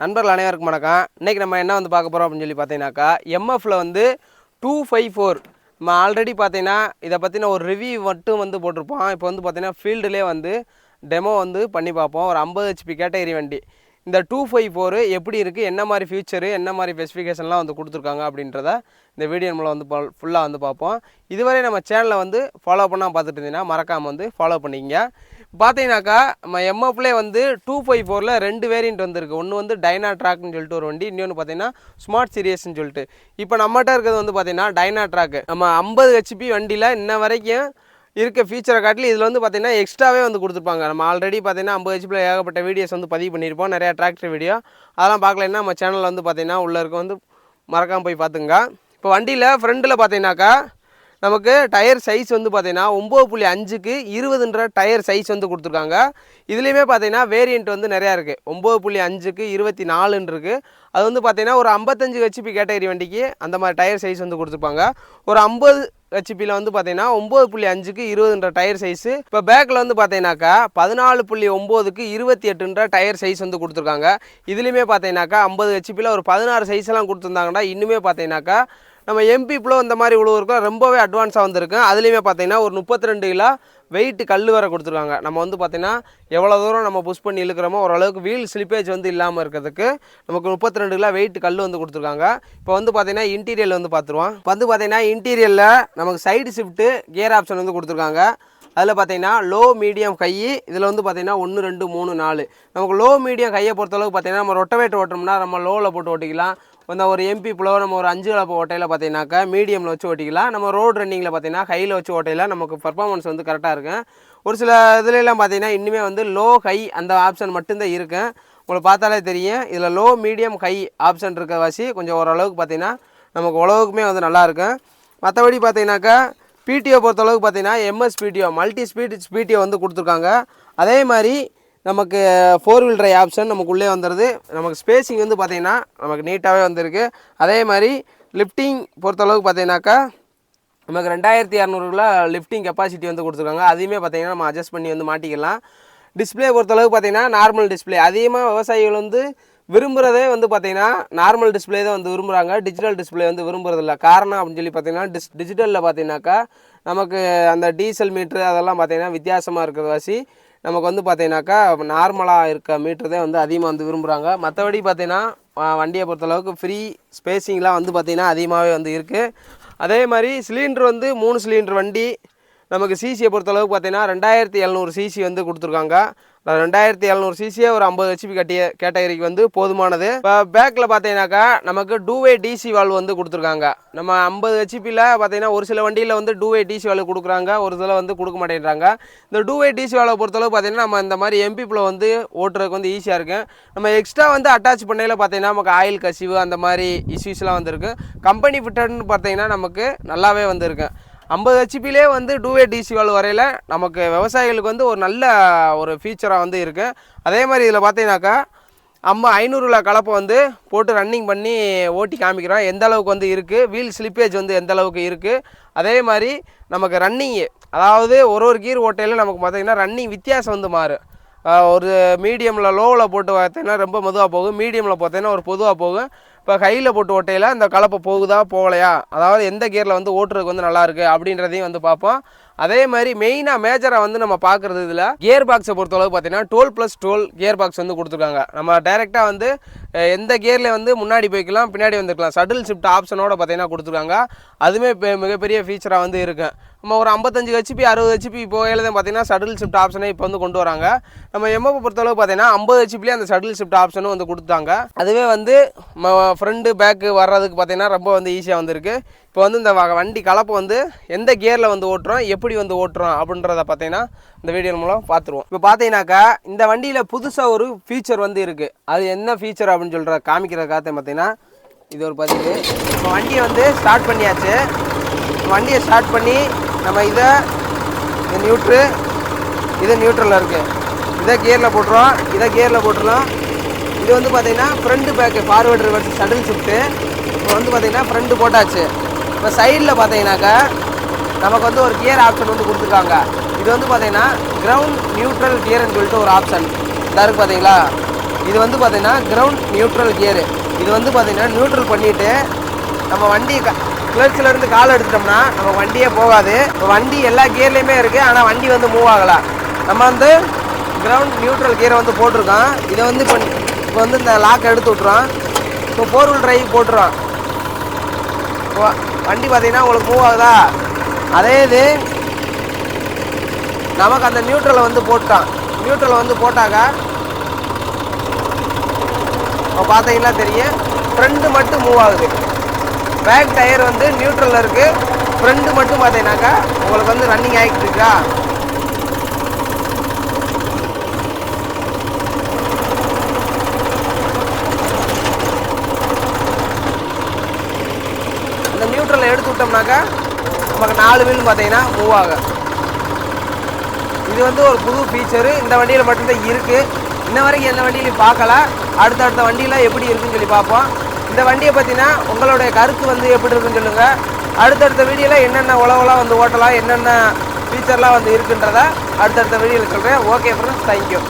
நண்பர்கள் அனைவருக்கும் வணக்கம். இன்றைக்கி நம்ம என்ன வந்து பார்க்க போகிறோம் அப்படின்னு சொல்லி பார்த்தீங்கன்னாக்கா, எம்எஃப்ல வந்து 254 நம்ம ஆல்ரெடி பார்த்தீங்கன்னா இதை பற்றின ஒரு ரிவ்யூ மட்டும் வந்து போட்டிருப்போம். இப்போ வந்து பார்த்தீங்கன்னா ஃபீல்டுலேயே வந்து டெமோ வந்து பண்ணி பார்ப்போம். ஒரு 50 HP கேட்டகரி வண்டி. இந்த 254 எப்படி இருக்குது, என்ன மாதிரி ஃபியூச்சரு, என்ன மாதிரி ஸ்பெசிஃபிகேஷன்லாம் வந்து கொடுத்துருக்காங்க அப்படின்றத இந்த வீடியோ நம்மளை வந்து ஃபுல்லாக வந்து பார்ப்போம். இதுவரை நம்ம சேனலை வந்து ஃபாலோ பண்ணால் பார்த்துட்டு இருந்தீங்கன்னா மறக்காமல் வந்து ஃபாலோ பண்ணிக்கங்க. பார்த்தீங்கன்னாக்கா நம்ம எம்எஃப்லேயே வந்து 254ல் 2 வேரியண்ட் வந்துருக்கு. ஒன்று வந்து டைனா ட்ராக்னு சொல்லிட்டு ஒரு வண்டி, இன்னொன்று பார்த்தீங்கன்னா ஸ்மார்ட் சீரியஸ்ன்னு சொல்லிட்டு. இப்போ நம்மகிட்ட இருக்கிறது வந்து பார்த்தீங்கன்னா டைனா ட்ராக்கு. நம்ம 50 HP வண்டியில் இன்ன வரைக்கும் இருக்க ஃபீச்சரை காட்டில் இதில் வந்து பார்த்தீங்கன்னா எக்ஸ்ட்ராவே வந்து கொடுத்துருப்பாங்க. நம்ம ஆல்ரெடி பார்த்தீங்கன்னா 50 HPயில் ஏகப்பட்ட வீடியோஸ் வந்து பதிவு பண்ணியிருப்போம், நிறையா டிராக்டர் வீடியோ. அதெல்லாம் பார்க்கலன்னா நம்ம சேனலில் வந்து பார்த்தீங்கன்னா உள்ளே இருக்க வந்து மறக்காமல் போய் பார்த்துங்க. இப்போ வண்டியில் ஃப்ரண்டில் பார்த்தீங்கன்னாக்கா நமக்கு டயர் சைஸ் வந்து பார்த்தீங்கன்னா 9.5க்கு 20ன்ற டயர் சைஸ் வந்து கொடுத்துருக்காங்க. இதுலேயுமே பார்த்தீங்கன்னா வேரியண்ட் வந்து நிறையா இருக்குது. 9.5க்கு 24ன்னு இருக்குது. அது வந்து பார்த்தீங்கன்னா ஒரு 55 HP கேட்டகரி வண்டிக்கு அந்த மாதிரி டயர் சைஸ் வந்து கொடுத்துருப்பாங்க. ஒரு 50 HPயில் வந்து பார்த்தீங்கன்னா 9.5க்கு 20ன்ற டயர் சைஸு. இப்போ பேக்கில் வந்து பார்த்தீங்கன்னாக்கா 14.9க்கு 28ன்ற டயர் சைஸ் வந்து கொடுத்துருக்காங்க. இதுலேயுமே பார்த்தீங்கன்னாக்கா 50 HPயில் ஒரு 16 சைஸ்லாம் கொடுத்துருந்தாங்கன்னா இன்னுமே பார்த்தீங்கன்னாக்கா நம்ம எம்பி ப்ளோ இந்த மாதிரி உழுவுறதுக்குலாம் ரொம்பவே அட்வான்ஸாக வந்திருக்கு. அதுலேயுமே பார்த்தீங்கன்னா ஒரு 32 கிலோ வெயிட் கல் வர கொடுத்துருக்காங்க. நம்ம வந்து பார்த்தீங்கன்னா எவ்வளோ தூரம் நம்ம புஷ் பண்ணி இழுக்கிறோமோ ஓரளவுக்கு வீல் ஸ்லிப்பேஜ் வந்து இல்லாமல் இருக்கிறதுக்கு நமக்கு 32 கிலோ வெயிட் கல் வந்து கொடுத்துருக்காங்க. இப்போ வந்து பார்த்தீங்கன்னா இன்டீரியல் வந்து பார்த்துருவோம். இப்போ வந்து பார்த்தீங்கன்னா இன்டீரியரில் நமக்கு சைடு ஷிஃப்ட்டு கியர் ஆப்ஷன் வந்து கொடுத்துருக்காங்க. அதில் பார்த்தீங்கன்னா லோ மீடியம் கை, இதில் வந்து பார்த்தீங்கன்னா 1 2 3 4. நமக்கு லோ மீடியம் கையை பொறுத்தளவுக்கு பார்த்தீங்கன்னா நம்ம ரொட்டவேட் ஓட்டோம்னா நம்ம லோவில் போட்டு ஓட்டிக்கலாம். இந்த ஒரு எம்பி ப்ளோ நம்ம ஒரு 5 கலப்பு ஓட்டையில் பார்த்தீங்கன்னாக்கா மீடியமில் வச்சு ஓட்டிக்கலாம். நம்ம ரோடு ரன்னிங்கில் பார்த்தீங்கன்னா கையில் வச்சு ஓட்டையில் நமக்கு பர்ஃபார்மன்ஸ் வந்து கரெக்டாக இருக்கும். ஒரு சில இதுலலாம் பார்த்தீங்கன்னா இன்னுமே வந்து லோ ஹை அந்த ஆப்ஷன் மட்டும்தான் இருக்குது. உங்களுக்கு பார்த்தாலே தெரியும். இதில் லோ மீடியம் ஹை ஆப்ஷன் இருக்க வாசி கொஞ்சம் ஓரளவுக்கு பார்த்தீங்கன்னா நமக்கு உழவுக்குமே வந்து நல்லாயிருக்கும். மற்றபடி பார்த்தீங்கன்னாக்கா பிடிஓ பொறுத்தளவுக்கு பார்த்தீங்கன்னா எம்எஸ் மல்டி ஸ்பீட் வந்து கொடுத்துருக்காங்க. அதே மாதிரி நமக்கு 4 வீல் ட்ரைவ் ஆப்ஷன் நமக்கு உள்ளே வந்துடுது. நமக்கு ஸ்பேஸிங் வந்து பார்த்திங்கன்னா நமக்கு நீட்டாகவே வந்திருக்கு. அதே மாதிரி லிஃப்டிங் பொறுத்தளவுக்கு பார்த்தீங்கன்னாக்கா நமக்கு 2200 லிஃப்டிங் கெப்பாசிட்டி வந்து கொடுத்துருக்காங்க. அதையுமே பார்த்திங்கன்னா நம்ம அட்ஜஸ்ட் பண்ணி வந்து மாட்டிக்கலாம். டிஸ்பிளே பொறுத்தளவுக்கு பார்த்திங்கன்னா நார்மல் டிஸ்பிளே. அதிகமாக விவசாயிகள் வந்து விரும்புகிறதே வந்து பார்த்திங்கன்னா நார்மல் டிஸ்பிளே தான் வந்து விரும்புகிறாங்க. டிஜிட்டல் டிஸ்பிளே வந்து விரும்புறதில்ல. காரணம் அப்படின்னு சொல்லி பார்த்திங்கன்னா டிஜிட்டலில் பார்த்திங்கனாக்கா நமக்கு அந்த டீசல் மீட்ரு அதெல்லாம் பார்த்திங்கன்னா வித்தியாசமாக இருக்கிற வாசி நமக்கு வந்து பார்த்தீங்கன்னாக்கா நார்மலாக இருக்க மீட்டர் தான் வந்து அதிகமாக வந்து விரும்புகிறாங்க. மற்றபடி பார்த்தீங்கன்னா வண்டியை பொறுத்தளவுக்கு ஃப்ரீ ஸ்பேஸிங்லாம் வந்து பார்த்திங்கன்னா அதிகமாகவே வந்து இருக்குது. அதே மாதிரி சிலிண்டர் வந்து 3 சிலிண்டர் வண்டி. நமக்கு சிசியை பொறுத்தளவுக்கு பார்த்தீங்கன்னா 2700 சிசி வந்து கொடுத்துருக்காங்க. 2700 சிசியே ஒரு 50 HP கேட்டகரிக்கு வந்து போதுமானது. இப்போ பேக்கில் பார்த்தீங்கன்னாக்கா நமக்கு டூவே டிசி வால்வ் வந்து கொடுத்துருக்காங்க. நம்ம 50 HPயில் பார்த்தீங்கன்னா ஒரு சில வண்டியில் வந்து டூவே டிசி வால்வ் கொடுக்குறாங்க, ஒரு சில வந்து கொடுக்க மாட்டேங்கிறாங்க. இந்த டூவே டிசி வால்வ் பொறுத்தளவு பார்த்தீங்கன்னா நம்ம இந்த மாதிரி எம்பிப்பில் வந்து ஓட்டுறதுக்கு வந்து ஈஸியாக இருக்கும். நம்ம எக்ஸ்ட்ரா வந்து அட்டாச் பண்ணையில் பார்த்தீங்கன்னா நமக்கு ஆயில் கசிவு அந்த மாதிரி இஷ்யூஸ்லாம் வந்துருக்கு. கம்பெனி ஃபிட்டட்னு பார்த்தீங்கன்னா நமக்கு நல்லாவே வந்துருக்கு. 50 HPலே வந்து டூவே டிசி வால்வ் வரையில் நமக்கு விவசாயிகளுக்கு வந்து ஒரு நல்ல ஒரு ஃபீச்சராக வந்து இருக்குது. அதே மாதிரி இதில் பார்த்தீங்கன்னாக்கா 500 கலப்பை வந்து போட்டு ரன்னிங் பண்ணி ஓட்டி காமிக்கிறோம் எந்த அளவுக்கு வந்து இருக்குது, வீல் ஸ்லிப்பேஜ் வந்து எந்த அளவுக்கு இருக்குது. அதே மாதிரி நமக்கு ரன்னிங்கு, அதாவது ஒரு கீர் ஓட்டையில் நமக்கு பார்த்திங்கன்னா ரன்னிங் வித்தியாசம் வந்து மாறும். ஒரு மீடியமில் லோவில் போட்டு பார்த்தீங்கன்னா ரொம்ப மெதுவாக போகும், மீடியமில் பார்த்தீங்கன்னா ஒரு பொதுவாக போகும். இப்போ கையில் போட்டு ஓட்டையில் அந்த கலப்பை போகுதா போகலையா, அதாவது எந்த கியரில் வந்து ஓட்டுறதுக்கு வந்து நல்லாயிருக்கு அப்படின்றதையும் வந்து பார்ப்போம். அதே மாதிரி மெயினாக மேஜராக வந்து நம்ம பார்க்குறது இதில் கியர் பாக்ஸை பொறுத்தளவு பார்த்தீங்கன்னா 12+12 கியர் பாக்ஸ் வந்து கொடுத்துருக்காங்க. நம்ம டைரெக்டாக வந்து எந்த கியரில் வந்து முன்னாடி போய்க்கலாம் பின்னாடி வந்துருக்கலாம். ஷட்டில் ஷிஃப்ட் ஆப்ஷனோட பார்த்தீங்கன்னா கொடுத்துருக்காங்க. அதுவுமே மிகப்பெரிய ஃபீச்சராக வந்து இருக்குது. நம்ம ஒரு 55 HP 60 HP போகையில் தான் பார்த்தீங்கன்னா ஷட்டில் ஷிஃப்ட் ஆப்ஷனே இப்போ வந்து கொண்டு வராங்க. நம்ம எம்எஃப் பொறுத்தளவு பார்த்தீங்கன்னா 50 HPலே அந்த ஷட்டில் ஷிஃப்ட் ஆப்ஷனும் வந்து கொடுத்தாங்க. அதுவே வந்து ஃப்ரண்ட்டு பேக்கு வர்றதுக்கு பார்த்தீங்கன்னா ரொம்ப வந்து ஈஸியாக வந்துருக்கு. இப்போ வந்து இந்த வண்டி கலப்பை வந்து எந்த கியரில் வந்து ஓட்டுறோம், எப்படி வந்து ஓட்டுறோம் அப்படின்றத பார்த்தீங்கன்னா இந்த வீடியோ மூலம் பார்த்துருவோம். இப்போ பார்த்தீங்கன்னாக்கா இந்த வண்டியில் புதுசாக ஒரு ஃபீச்சர் வந்து இருக்குது. அது என்ன ஃபீச்சர் அப்படின்னு சொல்கிற காமிக்கிறதுக்காக பார்த்தீங்கன்னா இது ஒரு பதிவு. இப்போ வண்டியை வந்து ஸ்டார்ட் பண்ணியாச்சு. வண்டியை ஸ்டார்ட் பண்ணி நம்ம இதை நியூட்ரலில் இருக்குது, இதை கியரில் போட்டுருவோம், இது வந்து பார்த்திங்கன்னா front back forward reverse shuttle shift. இப்போ வந்து பார்த்திங்கன்னா ஃப்ரண்ட்டு போட்டாச்சு. இப்போ சைடில் பார்த்தீங்கன்னாக்கா நமக்கு வந்து ஒரு கியர் ஆப்ஷன் வந்து கொடுத்துருக்காங்க. இது வந்து பார்த்திங்கன்னா கிரவுண்ட் நியூட்ரல் கியர்னு சொல்லிட்டு ஒரு ஆப்ஷன் இதாக இருக்குது பார்த்தீங்களா. இது வந்து பார்த்தீங்கன்னா கிரவுண்ட் நியூட்ரல் கியரு. இது வந்து பார்த்தீங்கன்னா நியூட்ரல் பண்ணிவிட்டு நம்ம வண்டி கிளர்ச்சிலேருந்து கால் எடுத்துட்டோம்னா நம்ம வண்டியே போகாது. இப்போ வண்டி எல்லா கியர்லேயுமே இருக்குது, ஆனால் வண்டி வந்து மூவ் ஆகலை. நம்ம வந்து கிரவுண்ட் நியூட்ரல் கியரை வந்து போட்டிருக்கோம். இதை வந்து இப்போ வந்து இந்த லாக் எடுத்து விட்றோம். இப்போ 4 வீல் டிரைவ் போட்டுருவோம். இப்போ வண்டி பார்த்தீங்கன்னா உங்களுக்கு மூவ் ஆகுதா? அதே இது நமக்கு அந்த நியூட்ரலை வந்து போட்டான். நியூட்ரலை வந்து போட்டாக்கா இப்போ பார்த்தீங்கன்னா தெரியும், ஃப்ரண்ட்டு மட்டும் மூவ் ஆகுது. பேக் டயர் வந்து நியூட்ரலில் இருக்குது, ஃப்ரண்ட்டு மட்டும் பார்த்தீங்கன்னாக்கா உங்களுக்கு வந்து ரன்னிங் ஆகிட்டு இருக்கா. இந்த நியூட்ரலை எடுத்து விட்டோம்னாக்கா நமக்கு 4 வீலும் பார்த்தீங்கன்னா மூவ் ஆகும். இது வந்து ஒரு புது ஃபீச்சரு, இந்த வண்டியில் மட்டும்தான் இருக்குது. இன்ன வரைக்கும் எந்த வண்டியிலையும் பார்க்கல. அடுத்தடுத்த வண்டியெலாம் எப்படி இருக்குன்னு சொல்லி பார்ப்போம். இந்த வண்டியை பற்றினா உங்களுடைய கருத்து வந்து எப்படி இருக்குன்னு சொல்லுங்கள். அடுத்தடுத்த வீடியோவில் என்னென்ன உழவெல்லாம் வந்து ஓட்டலாம், என்னென்ன ஃபீச்சர்லாம் வந்து இருக்குன்றதை அடுத்தடுத்த வீடியோவில் சொல்கிறேன். Okay friends, thank you.